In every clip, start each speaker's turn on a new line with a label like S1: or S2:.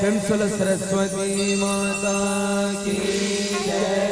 S1: प्रेमसुल सरस्वती माता की जय।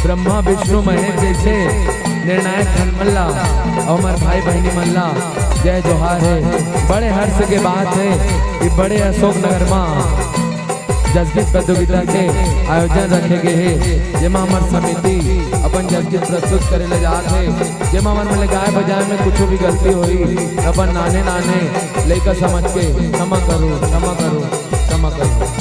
S1: ब्रह्मा विष्णु महेश जैसे निर्णायक धनमल्ला और हमारे भाई बहनी मल्ला जय जोहार है। बड़े हर्ष के बात है कि बड़े अशोक नगर में जसगीत प्रतियोगिता के आयोजन रखे गए हैं, जेमा हमार समिति अपन जसगीत प्रस्तुत करे ले जात है। जेमा हमारे में गाय बजाए में कुछ भी गलती हुई अपन नाने नाने लेकर समझ के क्षमा करो क्षमा करो क्षमा करो।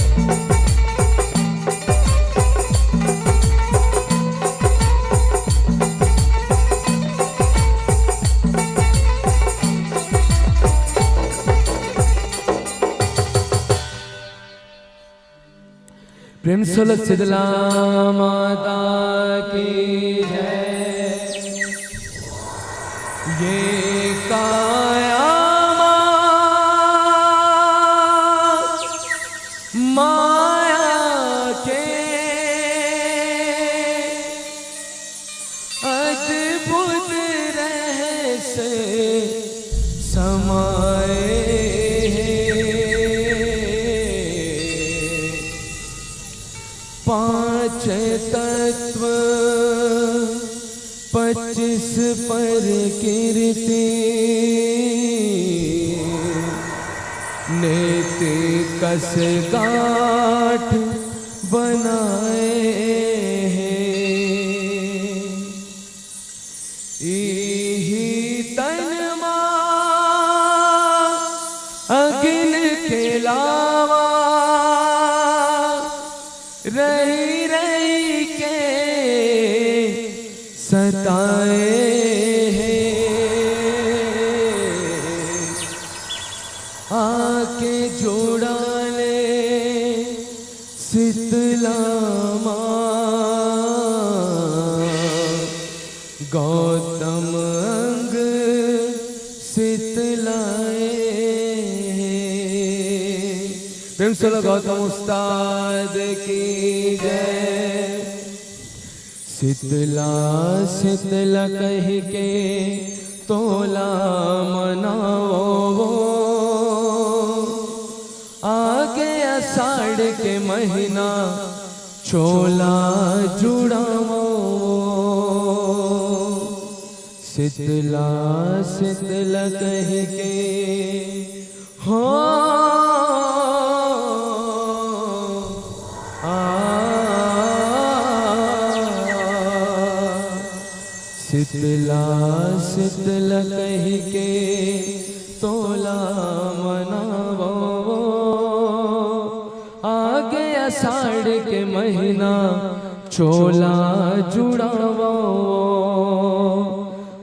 S1: प्रेमसुल शीतला माता की जय। ये काया माया के अद्भुत रहस्य समाए पांच तत्व 25 पर कीर्ति नेति कस गाठ बनाए हैं। इही तन मा किन के लावा रही रही के सताए आके जोड़ा ले शीतला माँ गौतम अंग शीतलाए। प्रेम से गौतम उस्ताद की जय। शीतला शीतला कह के तोला मनाओ आगे आषाढ़ के महीना चोला जुड़ाओ। शीतला शीतला कह के हो शीतला शीतला कह के तोला मनावो आगे आषाढ़ के महीना चोला जुड़ावो।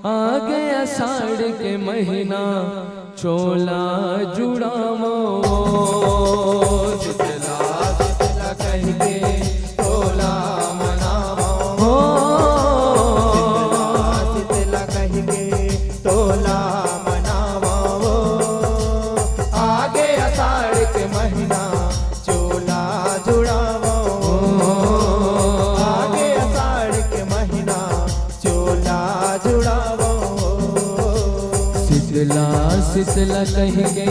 S1: आगे आषाढ़ के महीना चोला जुड़ावो। शीतला शीतला कह के तोला मनावो
S2: तोला मनावो आगे आषाढ़ के महीना चोला जुड़ावो। आगे आषाढ़ के महीना चोला जुड़ावो।
S1: शीतला शीतला कह के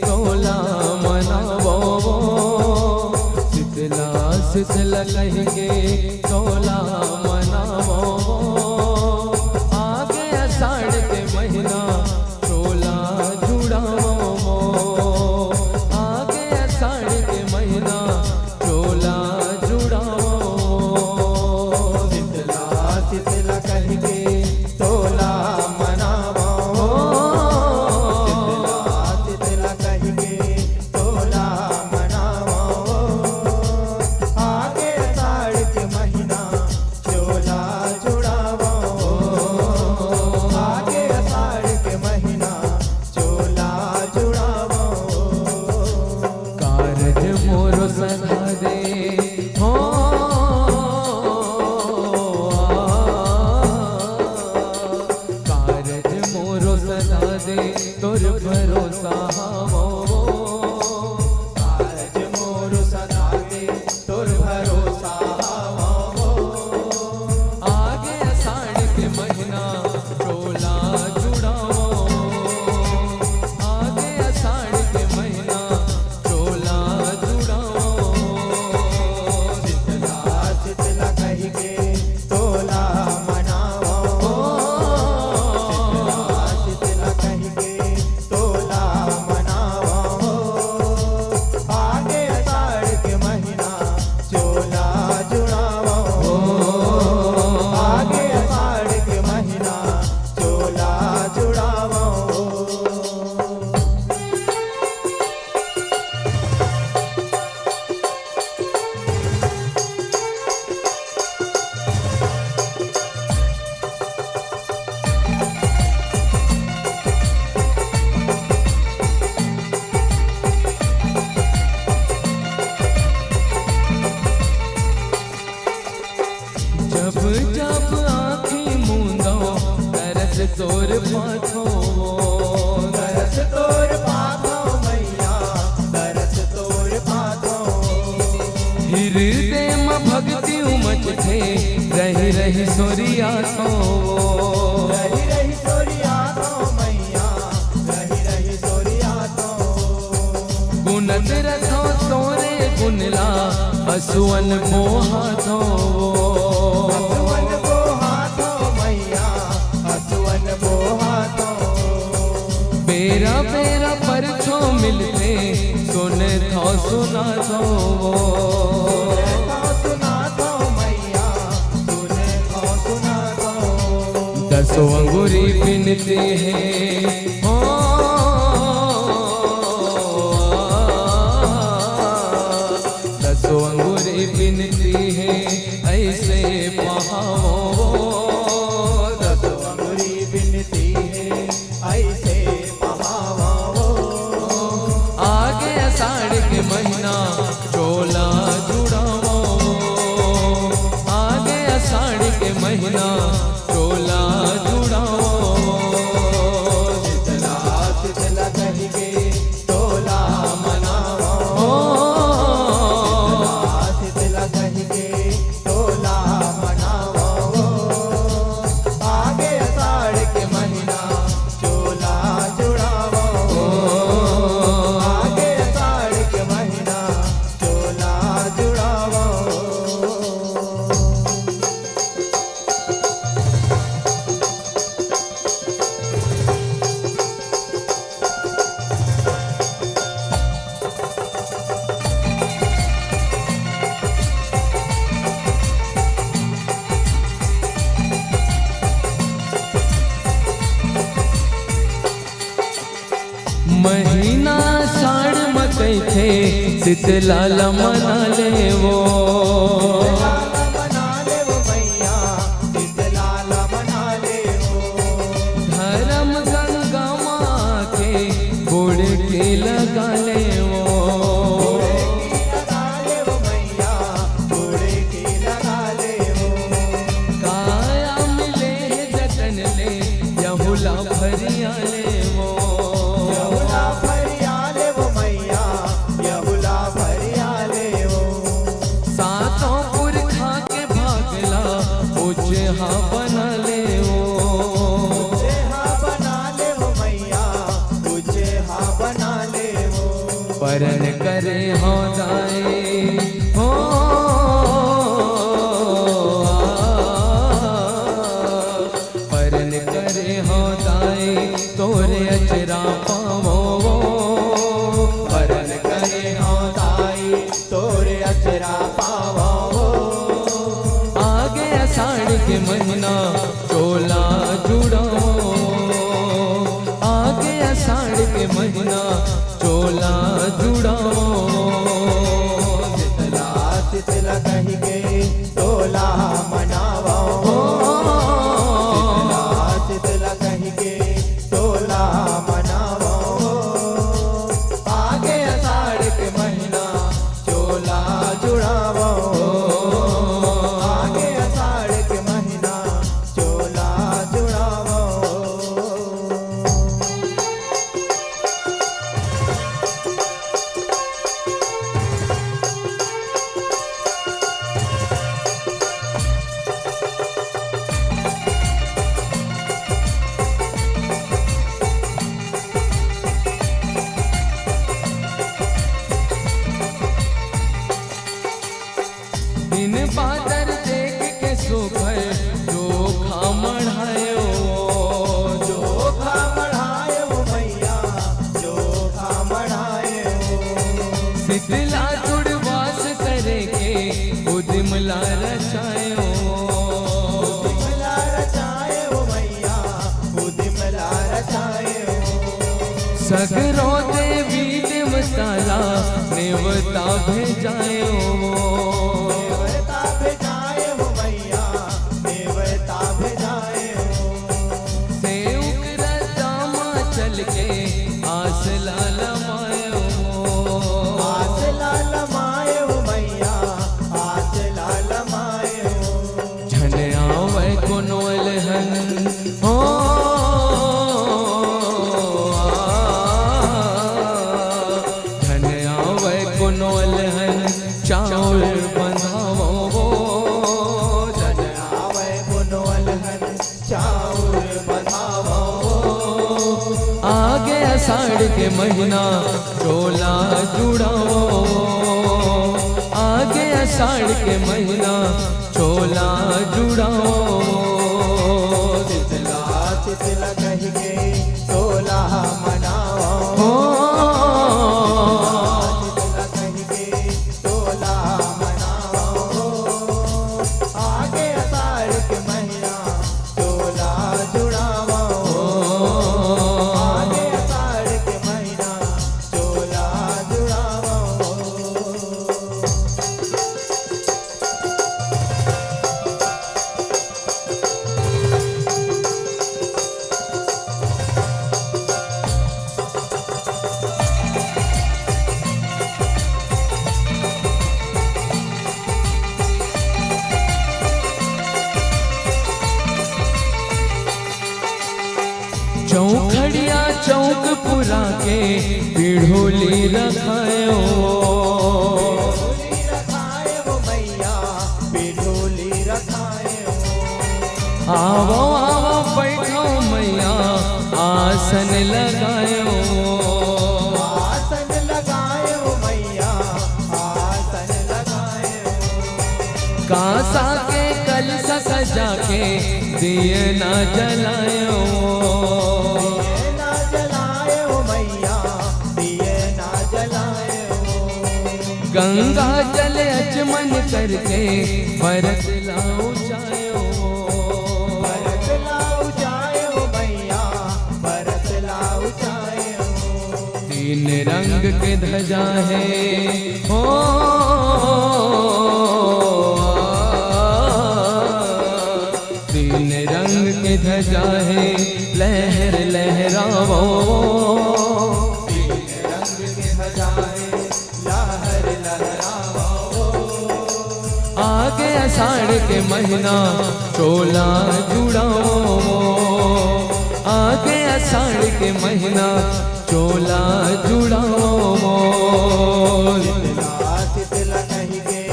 S1: तोला मनावो। शीतला शीतला कह के तोला मनावो आगे आषाढ़ के महीना चोला जुड़ावो। आगे आषाढ़ के महीना चोला जुड़ावो।
S2: शीतला शीतला कह के तोला मनावो। शीतला शीतला कह के तोला मनावो आगे आषाढ़ के महीना चोला जुड़ावो। आगे आषाढ़ के महीना चोला जुड़ावो।
S1: कारज मोरो सदा दे हो कारज मोरो सदा दे तोर भरोसा हो।
S2: कारज मोर सदा दे तोर भरोसा हो।
S1: आगे आषाढ़ के महीना चोला जुड़ावो। आगे आषाढ़ के महीना चोला जुड़ावो।
S2: शीतला शीतला कह के तोला मनावो। शीतला शीतला कह के तोला मनावो आगे आषाढ़ के महीना चोला जुड़ावो। आगे आषाढ़ के महीना चोला जुड़ावो।
S1: जब जब आँखी मूंदो तरस तोर पाथो।
S2: तरस तोर पाथो मैया तरस तोर पाथो।
S1: हृदय में भक्ति उमच थे रही रही सोरिया तो।
S2: रही रही सोरिया तो मैया रही रही सोरिया तो।
S1: गुणत रथो तोरे गुनला असुवन मोहा तो।
S2: असुवन को हाथों मैया असुवन को हाथों।
S1: बेरा बेरा परछो मिलते सुन थो सुना थो।
S2: सुना तो मैया सुने तो सुना तो।
S1: दसों अंगुरी बिनती है ओ महीना साढ़ मकई थे शीतलाल मना ले वो
S2: मना ले वो मैया शीतलाल मना ले वो
S1: धर्म गंगा माँ के गुड़ के लगा ले वो
S2: लगा ले वो मैया घोड़े की लगा ले वो
S1: काया मिले जतन ले यहुला भरिया ले वो
S2: यहुला भरिया ले वो मैया यहुला भरिया ले वो
S1: सातों पुरखा के भागला ऊंचे हाँ बना ले वो
S2: ऊंचे हाँ बना ले वो मैया ऊंचे हाँ बना ले वो
S1: परन करे हो दाए हो परन करे हो दाए तोरे अचरा पावो
S2: परन करे हो दाई तोरे अचरा पावो
S1: आगे आषाढ़ के महीना चोला जुड़ाओ आगे आषाढ़ के महीना चोला जुड़ाओ
S2: शीतला शीतला कही के तोला मनावो शीतला शीतला कही के तोला मनावो आगे आषाढ़ के महीना चोला जुड़ावो आगे आषाढ़ के महीना चोला जुड़ावो
S1: दिन बादर देख के सुखर जोखा मढ़ायो
S2: जोखा बढ़ाए वो मैया जोखा बढ़ाए वो
S1: शीतला जुड़वास करे के उदिमला रचायो
S2: उदिमला रचाए वो मैया उदिमला रचाए वो
S1: सगरो देवी देवताला नेवता भेजायो
S2: देवता भेजाए वो मैया देवता भेजाए वो
S1: सेवक रतामा चल के आस लालमायो
S2: आस लाल माए वो मैया आस लाल माए वो
S1: झन आवे कोनोल हन हो झन आवे कोनोल हन चाउर बंधावो
S2: जन आवे पुनवल हन चाउर बधावो
S1: आगे आषाढ़ के महीना चोला जुड़ाओ आगे आषाढ़ के महीना चोला जुड़ाओ
S2: शीतला शीतला कही के तोला मनावो शीतला कही के तोला मनावो आगे आषाढ़ के महीना तोला जुड़ावो आगे आषाढ़ के महीना तोला जुड़ावो
S1: चौखड़िया चौक पुरा के पीढ़ोली रखायो
S2: बिढोली रखाए वो मैया बिढोली रखाए वो
S1: आवो आवो बैठो मैया आसन लगायो
S2: आसन लगाए वो मैया आसन लगाए वो
S1: कांसा के कलसा सजा के दिए ना जलायो
S2: दिए ना जलाए वो मैया दिए ना जलाए वो
S1: गंगा जल अचमन करके भरत लाओ जायो
S2: भरत लाऊ जाए वो मैया भरत लाऊ जाए वो
S1: तीन रंग के ध्वजा है हो, तीन रंग के ध्वजा है लहर लहरावो,
S2: तीन रंग के ध्वजा है लहर लहरावो।
S1: आगे आषाढ़ के महीना चोला जुड़ाओ, आगे आषाढ़ के महीना चोला जुड़ाओ।
S2: शीतला शीतला कहिके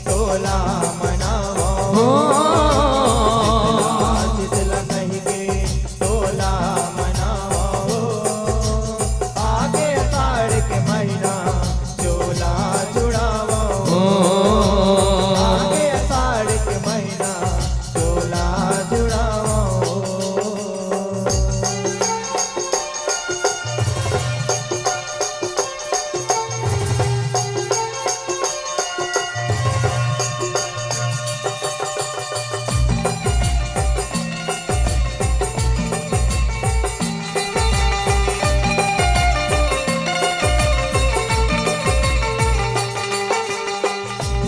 S2: तोला मनावो, शीतला कहिके तोला मनावो। आगे आषाढ़ के महीना चोला जुड़ावो, आगे आषाढ़ के महीना चोला जुड़ावो।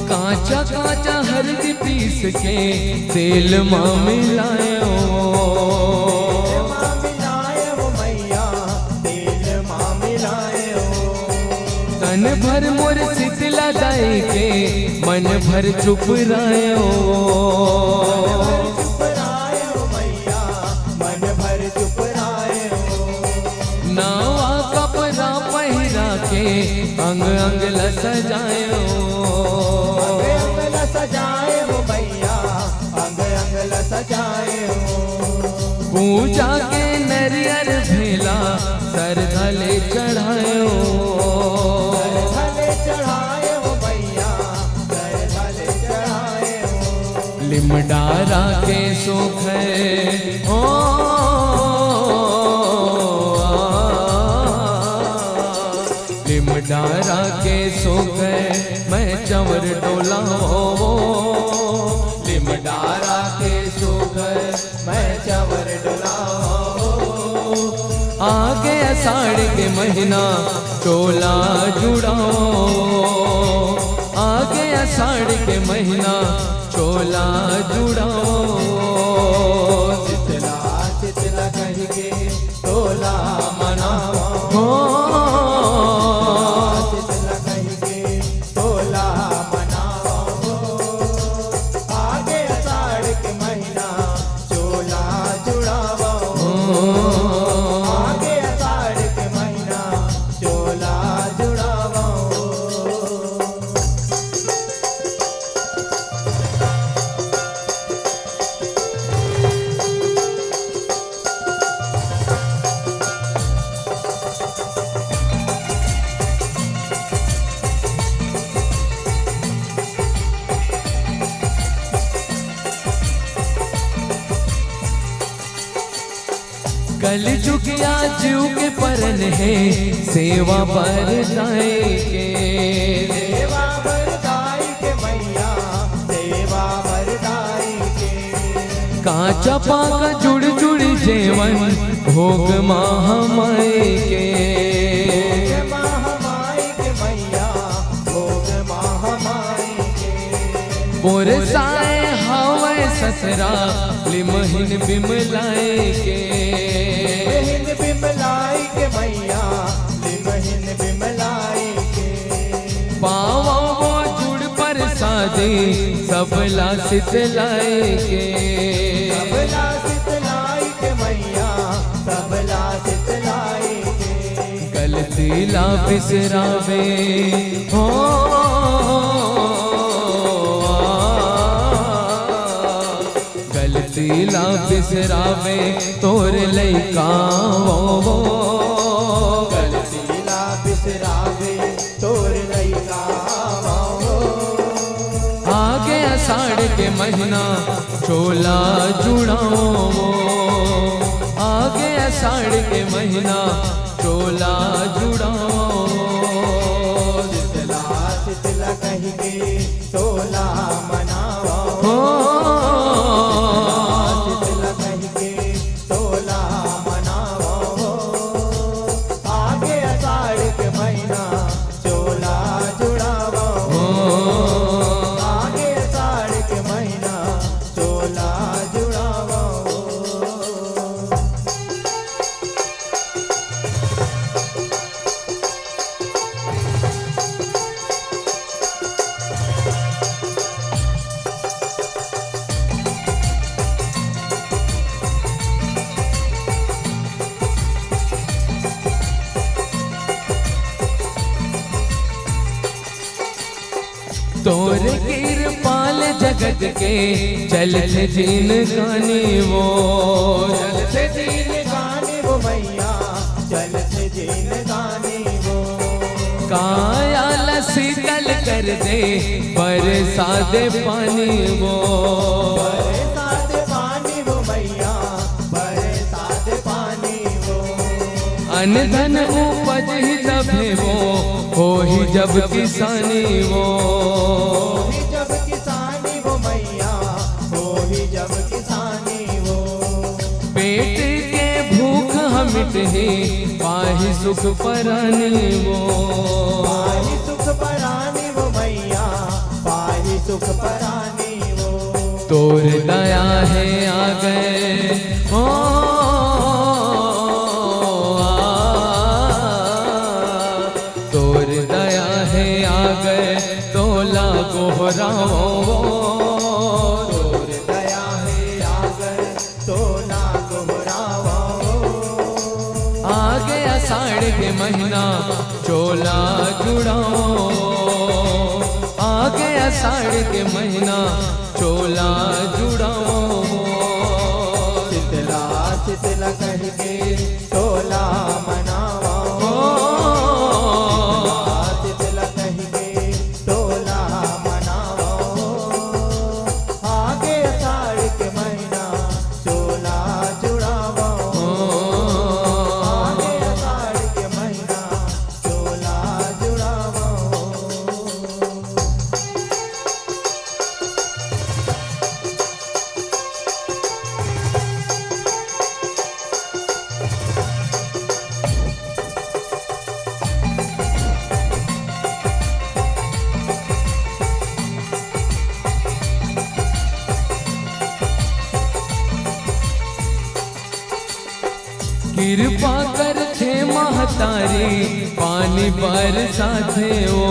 S1: काचा काचा हल्दी पीस के तेल माँ मिलायो,
S2: माँ मिलायो मैया तेल माँ मिलायो।
S1: तन भर मोर शीतला दाई के मन भर चुप रायो,
S2: चुप रायो मैया मन भर चुप रायो।
S1: नावा कपड़ा पहिरा के अंग अंग ल सजायो,
S2: अंग अंग ल सजाए हो मैया अंग अंग ल सजाए हो।
S1: पूजा के नरियर भेला सर धले चढ़ायो,
S2: धले चढ़ाए हो मैया धले चढ़ाए हो।
S1: लिमडारा के सुख हो, लिमडारा के सुख मैं चवर डोलाओ, लिमडारा के सुख
S2: मैं चवर डुलाओ।
S1: आगे आषाढ़ के महीना चोला जुड़ाओ, आगे आषाढ़ के महीना चोला जुड़ाओ।
S2: शीतला शीतला कहिके तोला मनावो, शीतला कहिके तोला मनावो। आगे आषाढ़ के महीना चोला जुड़ावो, आगे आषाढ़ के महीना चोला जुड़ावो।
S1: कल चुकिया जीव के परन है सेवा पर जाएंगे,
S2: सेवा बरदाई के मैया सेवा बरदाई के।
S1: काचा पाका जुड़ जुड़ जेवन भोग महामाई के,
S2: महामाई के मैया भोग महामाई के।
S1: पुरसाए हवाए ससरा लिमहिन बिमलाए के,
S2: लिमहिन बिमलाई के मैया लिमहिन बिमलाई के।
S1: पावा वो जुड़ पर सादे सबला सितलाए के,
S2: सबला सितलाई के मैया सबला सितलाई के।
S1: गलती ला बिसरावे हो, गलती ला बिसरावे तोर लइका वो,
S2: गलती ला बिसरावे तोर लइका वो।
S1: आगे आषाढ़ के महीना चोला जुड़ाओ, आगे आषाढ़ के महीना चोला जुड़ाओ।
S2: शीतला शीतला कहिके तोला मनावो, शीतला कहिके तोला मनावो। आगे आषाढ़ के
S1: तोर कृपाल जगत के चलते जीन गानी वो,
S2: चलते जीन गाने वो मैया, चलते जीन गाने वो।
S1: काया शीतल कर दे बरसात पानी वो,
S2: बरसात पानी वो मैया, बरसात पानी वो।
S1: अन्न धन उपज ही जब है वो, हो ही जब किसानी वो,
S2: हो ही जब किसानी वो मैया, हो ही जब किसानी वो।
S1: पेट के भूख हम मिटे पाहि सुख परानी वो,
S2: पाहि सुख परानी वो मैया, पाहि सुख परानी वो।
S1: तोर दया है आ गए हो, तोर दया है आ गए तोला गोहराओ,
S2: तोर दया है आगर तोला गोहरावा।
S1: आगे आषाढ़ के महीना चोला जुड़ाओ, आगे आषाढ़ के महीना चोला जुड़ाओ।
S2: शीतला शीतला कह के तोला मनावा, शीतला कह के तोला मनावा। आगे आषाढ़ के महीना चोला जुड़ावा, आगे आषाढ़ के महीना चोला जुड़ावा।
S1: कृपा कर थे महतारी पानी बरसाते वो,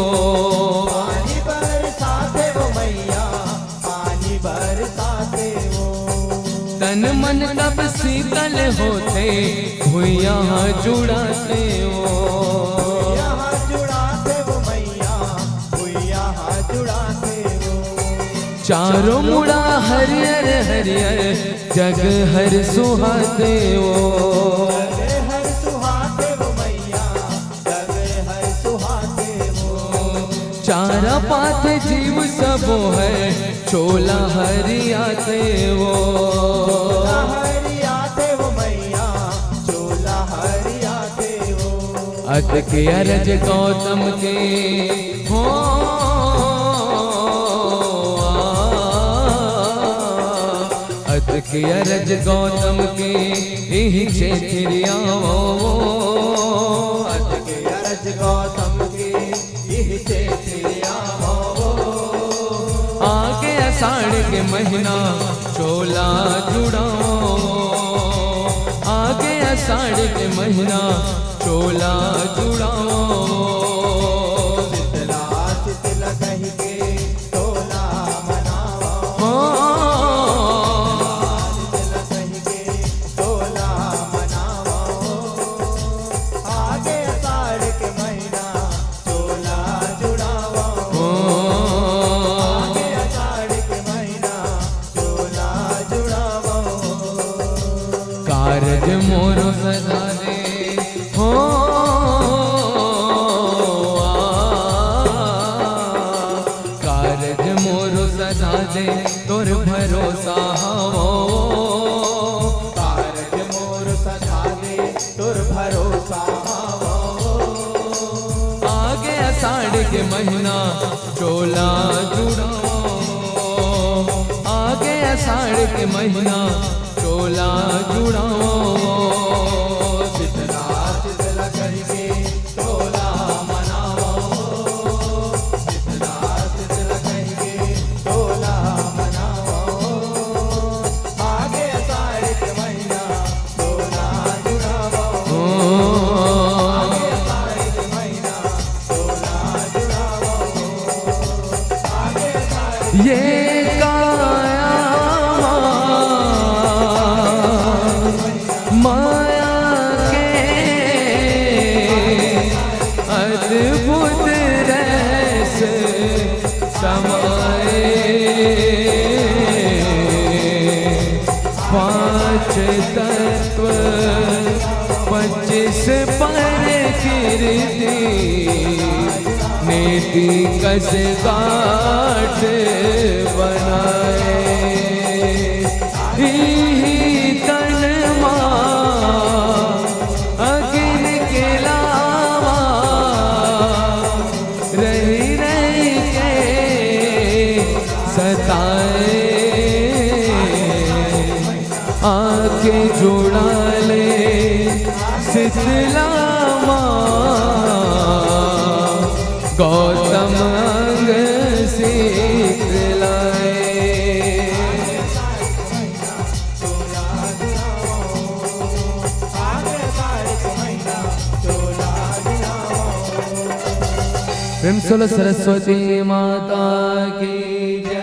S2: पानी बरसाते वो मैया, पानी बरसाते वो।
S1: तन मन तब शीतल होते भुइया जुड़ाते वो,
S2: यहाँ जुड़ाते वो मैया, यहाँ जुड़ाते वो।
S1: चारों मुड़ा हरियर हरियर जग हर सुहाते वो,
S2: जग हर सुहाते वो मैया, जग हर सुहाते वो।
S1: चारा पात जीव सबो है चोला हरियाते वो,
S2: चोला हरियाते वो मैया, चोला हरियाते वो।
S1: अत के अरज गौतम के हो, अत के अरज गौतम के यही क्षेत्रियाओ,
S2: अत के अरज गौतम के यही क्षेत्रियाओ।
S1: आगे आषाढ़ के महीना चोला जुड़ाओ, आगे आषाढ़ के महीना चोला जुड़ाओ।
S2: शीतला शीतला कह के तोला मनावा, शीतला कह के तोला मनावा। आगे आषाढ़ के महीना चोला जुड़ावा, आगे आषाढ़ के महीना चोला जुड़ावा।
S1: कारज मोरो सदा दे हो, कारज मोरो सदा दे तोर भरोसा हो,
S2: कारज मोर सदा दे तुर भरोसा हो।
S1: आगे आषाढ़ के महीना चोला जुड़ाओ, आगे आषाढ़ के महीना चोला जुड़ाओ।
S2: शीतला शीतला करके तोला मनावा, शीतला शीतला करके तोला मनावा। आगे आषाढ़ के महीना तोला जुड़ावा, आगे आषाढ़ के महीना तोला जुड़ावा। आगे आषाढ़
S1: ये काया माया के अद्भुत रस समाए पांच तत्व 25 पर कीर्ति नीति कस काट बनाए ही तन अगिन के लावा रही रही के सताए आके जुड़ा ले शीतला गौतम अंग शीतलाए प्रेम सोलो सरस्वती माता की जय।